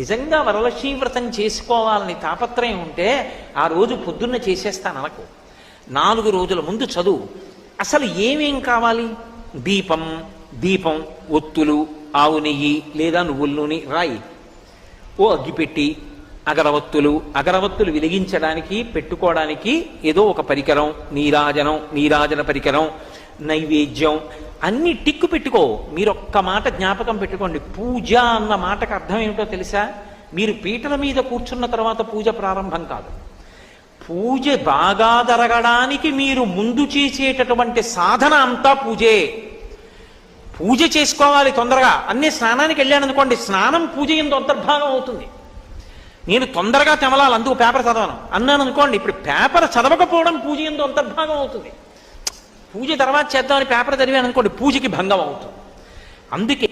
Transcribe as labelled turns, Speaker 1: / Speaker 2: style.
Speaker 1: నిజంగా వరలక్ష్మీ వ్రతం చేసుకోవాలని తాపత్రయం ఉంటే ఆ రోజు పొద్దున్న చేసేస్తాను అనకు. 4 రోజుల ముందు చదువు. అసలు ఏమేం కావాలి? దీపం, ఒత్తులు, ఆవు నెయ్యి లేదా నువ్వుల నూనె రాయి. ఓ అగ్గిపెట్టి, అగరవత్తులు వెలిగించడానికి పెట్టుకోవడానికి ఏదో ఒక పరికరం, నీరాజన పరికరం, నైవేద్యం అన్ని టిక్కు పెట్టుకో. మీరు ఒక్క మాట జ్ఞాపకం పెట్టుకోండి, పూజ అన్న మాటకు అర్థం ఏమిటో తెలుసా? మీరు పీటల మీద కూర్చున్న తర్వాత పూజ ప్రారంభం కాదు. పూజ బాగా జరగడానికి మీరు ముందు చేసేటటువంటి సాధన అంతా పూజే. పూజ చేసుకోవాలి తొందరగా. అన్నీ స్నానానికి వెళ్ళాను అనుకోండి, స్నానం పూజ ఎందు అంతర్భాగం అవుతుంది. నేను తొందరగా తెమలాలి, అందుకు పేపర్ చదవను అన్నాను అనుకోండి, ఇప్పుడు పేపర్ చదవకపోవడం పూజ ఎందు అంతర్భాగం అవుతుంది. పూజ తర్వాత చేద్దామని పేపర్ చదివాను అనుకోండి, పూజకి భంగం అవుతుంది. అందుకే